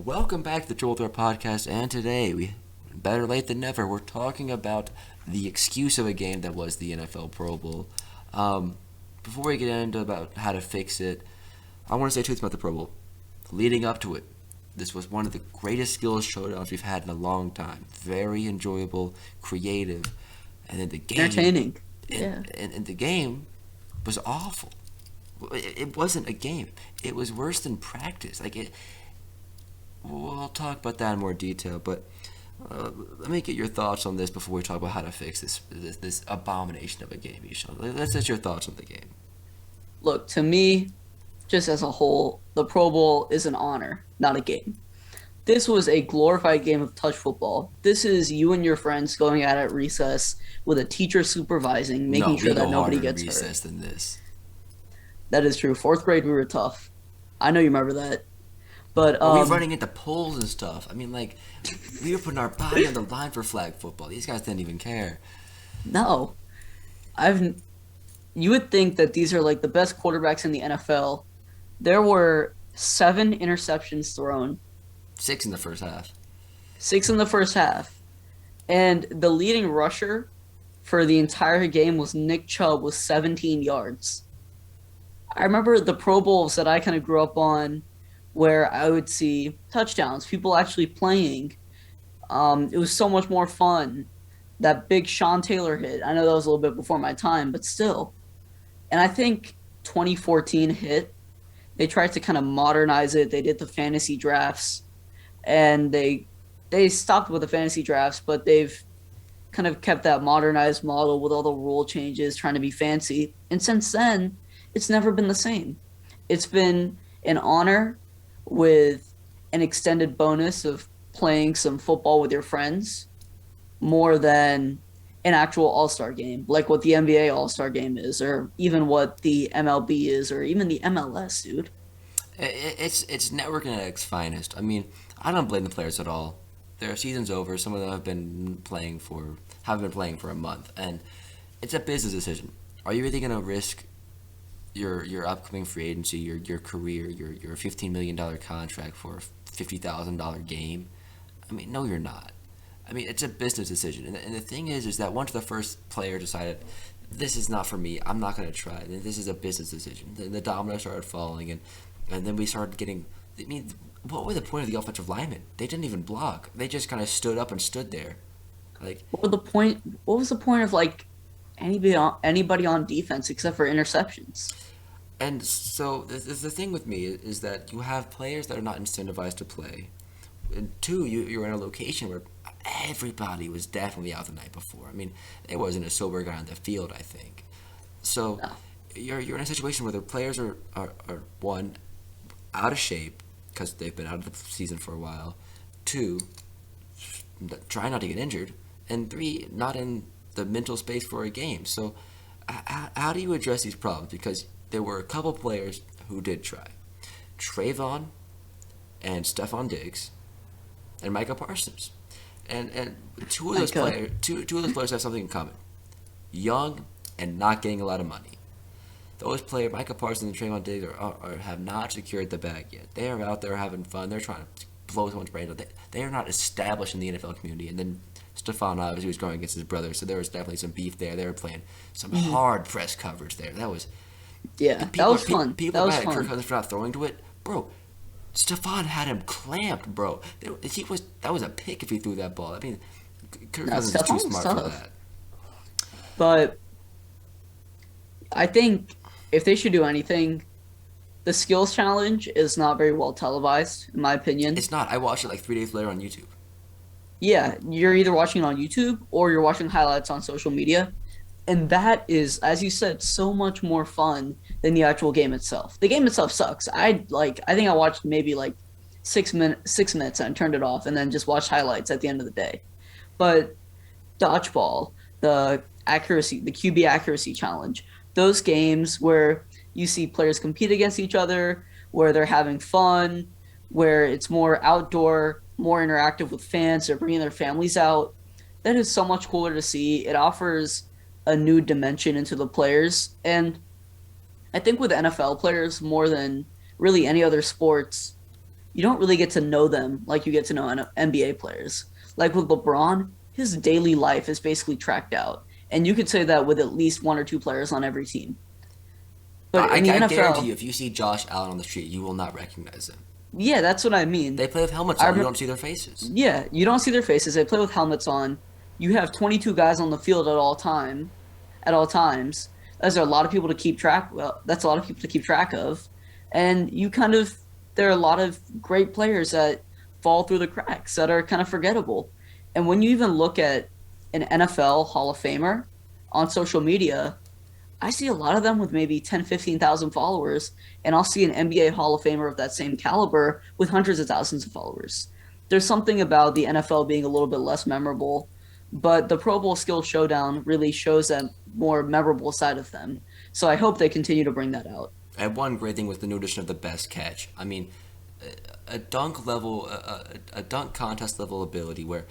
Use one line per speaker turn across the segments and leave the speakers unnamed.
Welcome back to the Troll Throw Podcast, and today, better late than never, we're talking about the excuse of a game that was the NFL Pro Bowl. Before we get into about how to fix it, I want to say two things about the Pro Bowl. Leading up to it, this was one of the greatest skills showdowns we've had in a long time. Very enjoyable, creative, and then the game...
Entertaining.
And the game was awful. It wasn't a game. It was worse than practice. We'll talk about that in more detail, but let me get your thoughts on this before we talk about how to fix this abomination of a game, Ishan. Let's get your thoughts on the game.
Look, to me, just as a whole, the Pro Bowl is an honor, not a game. This was a glorified game of touch football. This is you and your friends going out at recess with a teacher supervising, making sure that nobody gets hurt.
Recess than this.
That is true. Fourth grade, we were tough. I know you remember that. But
we were running into poles and stuff. I mean, we were putting our body on the line for flag football. These guys didn't even care.
No, you would think that these are like the best quarterbacks in the NFL. There were 7 interceptions thrown.
6 in the first half.
6 in the first half. And the leading rusher for the entire game was Nick Chubb with 17 yards. I remember the Pro Bowls that I kind of grew up on where I would see touchdowns, people actually playing. It was so much more fun. That big Sean Taylor hit, I know that was a little bit before my time, but still. And I think 2014 hit. They tried to kind of modernize it. They did the fantasy drafts, and they stopped with the fantasy drafts, but they've kind of kept that modernized model with all the rule changes, trying to be fancy. And since then, it's never been the same. It's been an honor with an extended bonus of playing some football with your friends more than an actual all-star game, like what the NBA all-star game is, or even what the MLB is, or even the MLS, dude.
It's networking at its finest. I mean, I don't blame the players at all. Their season's over. Some of them haven't been playing for a month, and it's a business decision. Are you really going to risk your upcoming free agency, your career, your $15 million contract for a $50,000 game? I mean, no, you're not. I mean, it's a business decision. And the thing is that once the first player decided, this is not for me, I'm not going to try, and this is a business decision, then the dominoes started falling, and then we started getting, I mean, what was the point of the offensive linemen? They didn't even block. They just kind of stood up and stood there.
What was the point of, like, anybody on defense except for interceptions?
And so the thing with me is that you have players that are not incentivized to play. And 2, you're in a location where everybody was definitely out the night before. I mean, there wasn't a sober guy on the field, I think. So
No.
you're in a situation where the players are one, out of shape because they've been out of the season for a while. 2, trying not to get injured. And 3, not in the mental space for a game. So how do you address these problems? Because there were a couple players who did try. Trayvon and Stephon Diggs and Micah Parsons. And two of those players have something in common. Young and not getting a lot of money. Those players, Micah Parsons and Trayvon Diggs, have not secured the bag yet. They are out there having fun. They're trying to blow someone's brains out. They are not established in the NFL community. And then Stephon obviously was going against his brother, so there was definitely some beef there. They were playing some hard press coverage there. That was
That was fun.
People
That was
mad at Kirk
fun.
Cousins for not throwing to it, bro. Stephon had him clamped, bro. That was a pick if he threw that ball. I mean, Kirk
No,
Cousins is too
Stephon was
smart for
tough.
that.
But I think if they should do anything, the skills challenge is not very well televised, in my opinion.
It's not. I watched it like 3 days later on YouTube.
Yeah, you're either watching it on YouTube or you're watching highlights on social media. And that is, as you said, so much more fun than the actual game itself. The game itself sucks. I think I watched maybe like 6 minutes and turned it off and then just watched highlights at the end of the day. But dodgeball, the QB accuracy challenge, those games where you see players compete against each other, where they're having fun, where it's more outdoor, more interactive with fans, they're bringing their families out. That is so much cooler to see. It offers a new dimension into the players. And I think with NFL players, more than really any other sports, you don't really get to know them like you get to know NBA players. Like with LeBron, his daily life is basically tracked out. And you could say that with at least one or two players on every team. But in the
I guarantee
NFL,
you, if you see Josh Allen on the street, you will not recognize him.
yeah, that's what I mean.
They play with helmets
I
on. You
remember,
don't see their faces.
yeah, you don't see their faces. They play with helmets on. You have 22 guys on the field at all times. That's a lot of people to keep track. Well, that's a lot of people to keep track of, and you kind of there are a lot of great players that fall through the cracks that are kind of forgettable. And when you even look at an NFL Hall of Famer on social media, I see a lot of them with maybe 10, 15,000 followers, and I'll see an NBA Hall of Famer of that same caliber with hundreds of thousands of followers. There's something about the NFL being a little bit less memorable, but the Pro Bowl Skills Showdown really shows that more memorable side of them. So I hope they continue to bring that out.
And one great thing was the new addition of the best catch. I mean, a dunk level, a dunk contest level ability where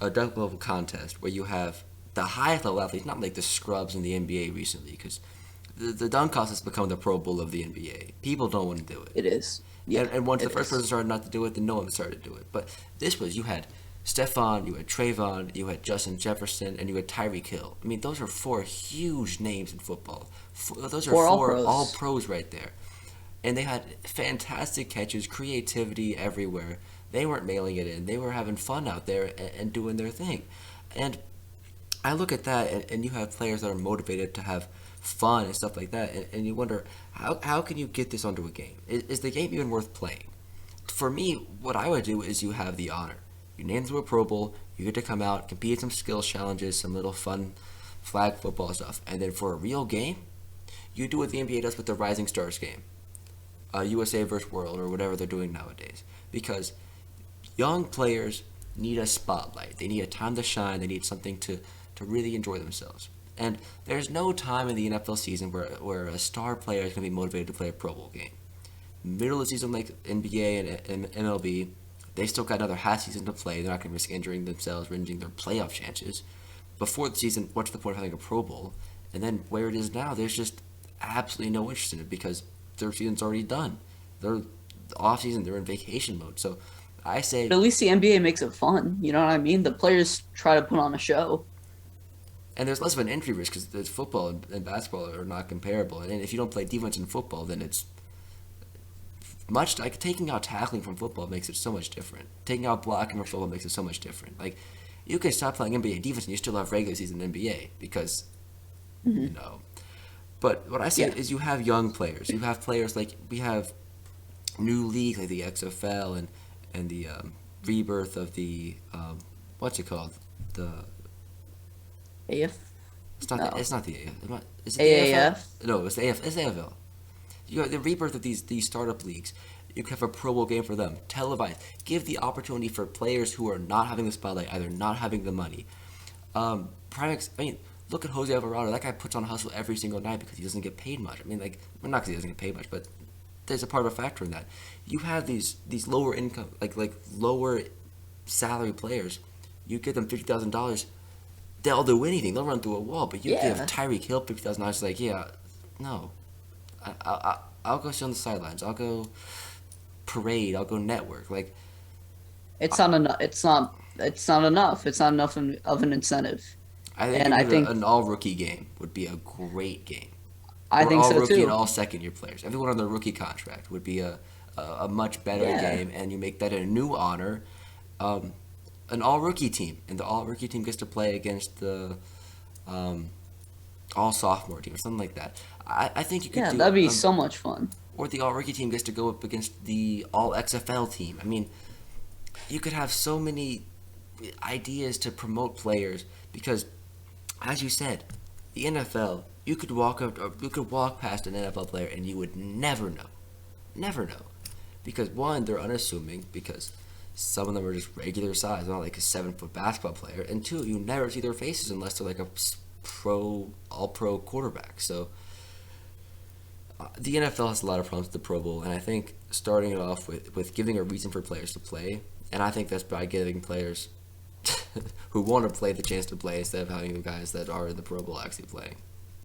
a dunk level contest where you have the highest level athletes, not like the scrubs in the NBA recently, because the dunk contest has become the Pro Bowl of the NBA. People don't want to do it.
It is. Yeah.
And once the
it
first
is.
person started not to do it, then no one started to do it. But this was, you had Stephon, you had Trayvon, you had Justin Jefferson, and you had Tyreek Hill. I mean, those are four huge names in football. Those are
For
four
all
all
pros.
pros right there. And they had fantastic catches, creativity everywhere. They weren't mailing it in. They were having fun out there and doing their thing. And I look at that, and you have players that are motivated to have fun and stuff like that, and you wonder, how can you get this onto a game? Is the game even worth playing? For me, what I would do is you have the honor. You name them to a Pro Bowl, you get to come out, compete in some skills challenges, some little fun flag football stuff, and then for a real game, you do what the NBA does with the Rising Stars game, USA versus World, or whatever they're doing nowadays. Because young players need a spotlight. They need a time to shine. They need something to really enjoy themselves. And there's no time in the NFL season where a star player is going to be motivated to play a Pro Bowl game. Middle of the season, like NBA and MLB, they still got another half season to play. They're not going to risk injuring themselves or injuring their playoff chances. Before the season, what's the point of having a Pro Bowl? And then where it is now, there's just absolutely no interest in it because their season's already done. They're off season, they're in vacation mode. So I say,
But at least the NBA makes it fun. You know what I mean? The players try to put on a show.
and there's less of an injury risk because football and basketball are not comparable. And if you don't play defense in football, then it's much like taking out tackling from football makes it so much different. Taking out blocking from football makes it so much different. Like you can stop playing NBA defense and you still have regular season NBA because you know. But what I say
Yeah.
is you have young players. You have players like we have new league like the XFL and the rebirth of the what's it called the
AF?
it's not
No.
the, it's not the AF. Is it the
AAF?
AFL? No, it's the AF. It's the AFL. You have the rebirth of these startup leagues. You can have a Pro Bowl game for them, televised. Give the opportunity for players who are not having the spotlight, either not having the money. I mean, look at Jose Alvarado. That guy puts on a hustle every single night because he doesn't get paid much. I mean, like, well, not because he doesn't get paid much, but there's a part of a factor in that. You have these lower income, like lower salary players. You give them $50,000, they'll do anything. They'll run through a wall. But you
Yeah.
give Tyreek Hill $50,000, like, yeah, no. I'll go sit on the sidelines. I'll go parade. I'll go network. Like
It's not enough. It's not. It's not enough. It's not enough of an incentive.
I think,
And I think
an all rookie game would be a great game.
I
Or
think
all
so
rookie and
too.
all second year players. Everyone on their rookie contract would be a much better
Yeah.
game, and you make that a new honor. An all rookie team, and the all rookie team gets to play against the all sophomore team or something like that. I think you could
Yeah,
do
that'd be so much fun.
or the all rookie team gets to go up against the all XFL team. I mean, you could have so many ideas to promote players because, as you said, the NFL. You could walk past an NFL player and you would never know, because one, they're unassuming because some of them are just regular size, not like a 7-foot basketball player, and two, you never see their faces unless they're like a all pro quarterback. So the NFL has a lot of problems with the Pro Bowl, and I think starting it off with giving a reason for players to play, and I think that's by giving players who want to play the chance to play instead of having the guys that are in the Pro Bowl actually playing.